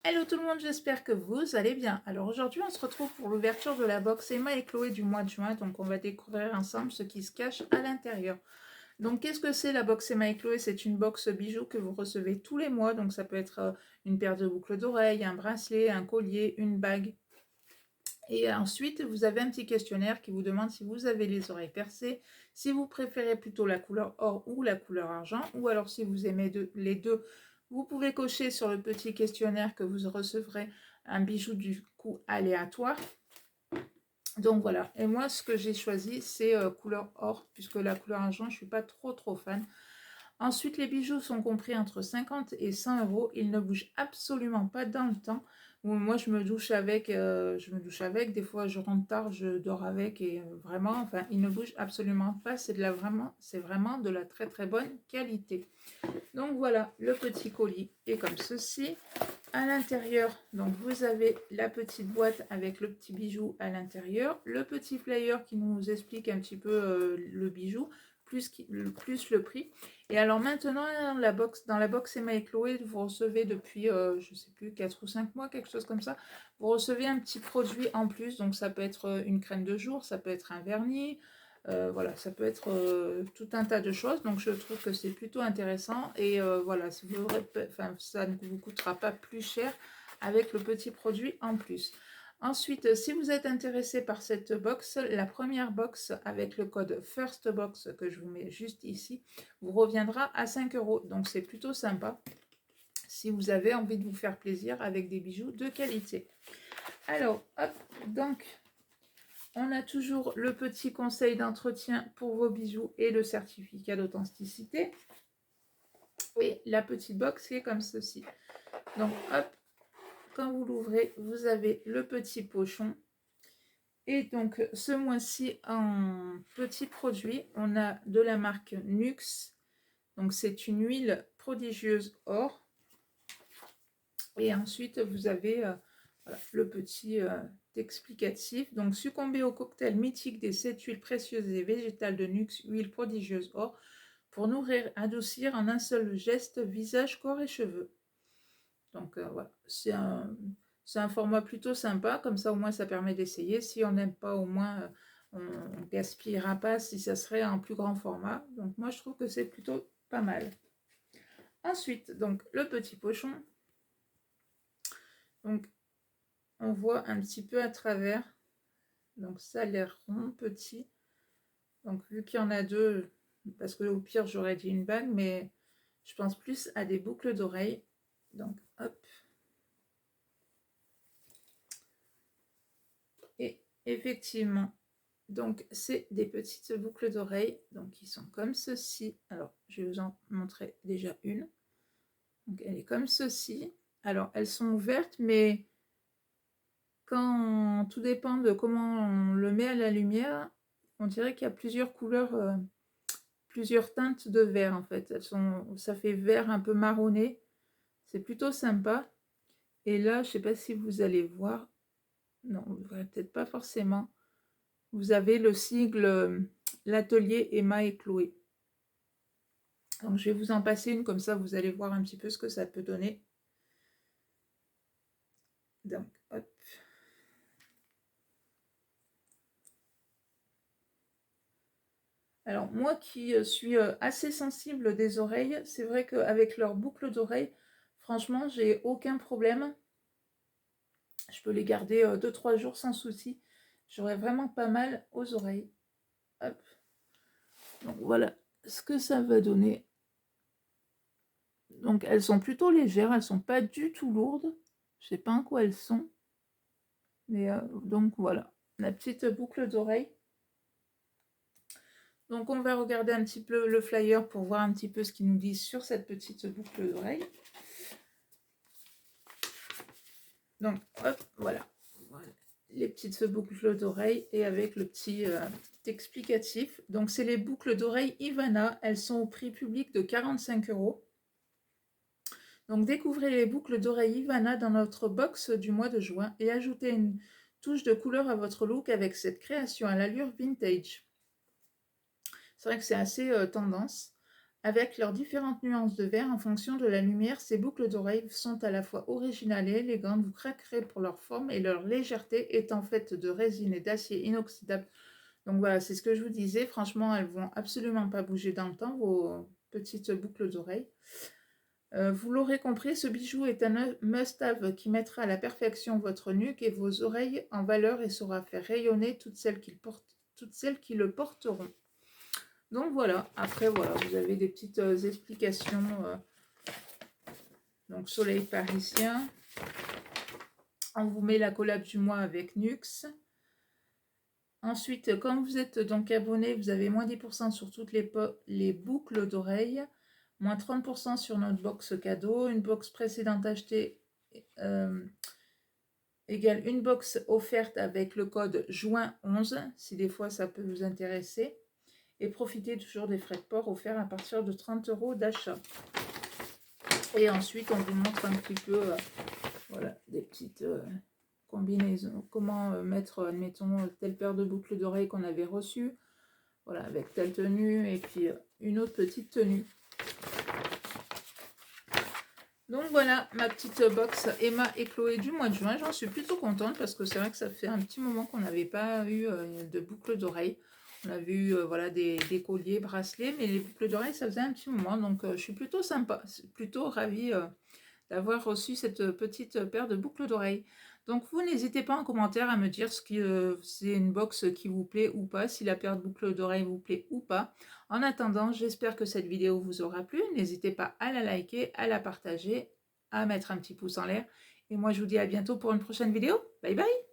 Hello tout le monde, j'espère que vous allez bien. Alors aujourd'hui, on se retrouve pour l'ouverture de la box Emma et Chloé du mois de juin. Donc on va découvrir ensemble ce qui se cache à l'intérieur. Donc qu'est-ce que c'est la box Emma et Chloé? C'est une box bijoux que vous recevez tous les mois. Donc ça peut être une paire de boucles d'oreilles, un bracelet, un collier, une bague. Et ensuite, vous avez un petit questionnaire qui vous demande si vous avez les oreilles percées, si vous préférez plutôt la couleur or ou la couleur argent, ou alors si vous aimez les deux, vous pouvez cocher sur le petit questionnaire que vous recevrez un bijou du coup aléatoire. Donc voilà, et moi ce que j'ai choisi c'est couleur or, puisque la couleur argent je ne suis pas trop fan. Ensuite, les bijoux sont compris entre 50 et 100 euros. Ils ne bougent absolument pas dans le temps. Moi, je me douche avec. Des fois, je rentre tard, je dors avec. Et vraiment, enfin, ils ne bougent absolument pas. C'est vraiment de la très bonne qualité. Donc voilà, le petit colis est comme ceci. À l'intérieur, donc vous avez la petite boîte avec le petit bijou à l'intérieur, le petit flyer qui nous explique un petit peu le bijou, plus le prix. Et alors maintenant, dans la box Emma et Chloé, vous recevez depuis, je sais plus, 4 ou 5 mois, quelque chose comme ça, vous recevez un petit produit en plus. Donc ça peut être une crème de jour, ça peut être un vernis, voilà, ça peut être tout un tas de choses. Donc je trouve que c'est plutôt intéressant. Et voilà, ça ne vous coûtera pas plus cher avec le petit produit en plus. Ensuite, si vous êtes intéressé par cette box, la première box avec le code FIRSTBOX que je vous mets juste ici, vous reviendra à 5 euros. Donc c'est plutôt sympa si vous avez envie de vous faire plaisir avec des bijoux de qualité. Alors, hop, donc on a toujours le petit conseil d'entretien pour vos bijoux et le certificat d'authenticité. Et la petite box qui est comme ceci. Donc hop, quand vous l'ouvrez, vous avez le petit pochon. Et donc ce mois-ci, en petit produit, on a de la marque Nux. Donc c'est une huile prodigieuse or. Et ensuite, vous avez voilà, le petit explicatif. Donc, succomber au cocktail mythique des 7 huiles précieuses et végétales de Nux, huile prodigieuse or, pour nourrir, adoucir en un seul geste visage, corps et cheveux. Donc, voilà, c'est un format plutôt sympa. Comme ça, au moins, ça permet d'essayer. Si on n'aime pas, au moins, on ne gaspillera pas si ça serait en plus grand format. Donc, moi, je trouve que c'est plutôt pas mal. Ensuite, donc, le petit pochon. Donc, on voit un petit peu à travers. Donc ça a l'air rond, petit. Donc vu qu'il y en a deux, parce que au pire j'aurais dit une bague, mais je pense plus à des boucles d'oreilles. Donc hop. Et effectivement, donc c'est des petites boucles d'oreilles. Donc ils sont comme ceci. Alors je vais vous en montrer déjà une. Donc elle est comme ceci. Alors elles sont ouvertes, mais quand tout dépend de comment on le met à la lumière, on dirait qu'il y a plusieurs couleurs, plusieurs teintes de vert en fait. Ça fait vert un peu marronné. C'est plutôt sympa. Et là, je sais pas si vous allez voir. Non, vous ne verrez peut-être pas forcément. Vous avez le sigle l'atelier Emma et Chloé. Donc je vais vous en passer une, comme ça vous allez voir un petit peu ce que ça peut donner. Donc hop. Alors moi qui suis assez sensible des oreilles, c'est vrai qu'avec leurs boucles d'oreilles, franchement, j'ai aucun problème. Je peux les garder 2-3 jours sans souci. J'aurais vraiment pas mal aux oreilles. Hop. Donc voilà ce que ça va donner. Donc elles sont plutôt légères, elles sont pas du tout lourdes. Je sais pas en quoi elles sont. Mais donc voilà, la petite boucle d'oreille. Donc on va regarder un petit peu le flyer pour voir un petit peu ce qu'ils nous disent sur cette petite boucle d'oreille. Donc hop, voilà. Les petites boucles d'oreilles et avec le petit explicatif. Donc c'est les boucles d'oreilles Ivana, elles sont au prix public de 45 €. Donc découvrez les boucles d'oreilles Ivana dans notre box du mois de juin et ajoutez une touche de couleur à votre look avec cette création à l'allure vintage. C'est vrai que c'est assez tendance. Avec leurs différentes nuances de vert en fonction de la lumière, ces boucles d'oreilles sont à la fois originales et élégantes. Vous craquerez pour leur forme et leur légèreté étant faite de résine et d'acier inoxydable. Donc voilà, c'est ce que je vous disais. Franchement, elles vont absolument pas bouger dans le temps, vos petites boucles d'oreilles. Vous l'aurez compris, ce bijou est un must-have qui mettra à la perfection votre nuque et vos oreilles en valeur et saura faire rayonner toutes celles qui le porteront. Donc voilà, après voilà, vous avez des petites explications. Donc soleil parisien. On vous met la collab du mois avec Nux. Ensuite, comme vous êtes donc abonné, vous avez moins 10% sur toutes les boucles d'oreilles, moins 30% sur notre box cadeau, une box précédente achetée égale une box offerte avec le code juin11, si des fois ça peut vous intéresser. Et profitez toujours des frais de port offerts à partir de 30 € d'achat. Et ensuite, on vous montre un petit peu voilà, des petites combinaisons. Comment mettre, admettons, telle paire de boucles d'oreilles qu'on avait reçue. Voilà, avec telle tenue et puis une autre petite tenue. Donc voilà, ma petite box Emma et Chloé du mois de juin. J'en suis plutôt contente parce que c'est vrai que ça fait un petit moment qu'on n'avait pas eu de boucles d'oreilles. On avait eu voilà, des colliers, bracelets, mais les boucles d'oreilles, ça faisait un petit moment. Donc je suis plutôt sympa, plutôt ravie d'avoir reçu cette petite paire de boucles d'oreilles. Donc vous n'hésitez pas en commentaire à me dire ce qui c'est une box qui vous plaît ou pas, si la paire de boucles d'oreilles vous plaît ou pas. En attendant, j'espère que cette vidéo vous aura plu. N'hésitez pas à la liker, à la partager, à mettre un petit pouce en l'air. Et moi je vous dis à bientôt pour une prochaine vidéo. Bye bye!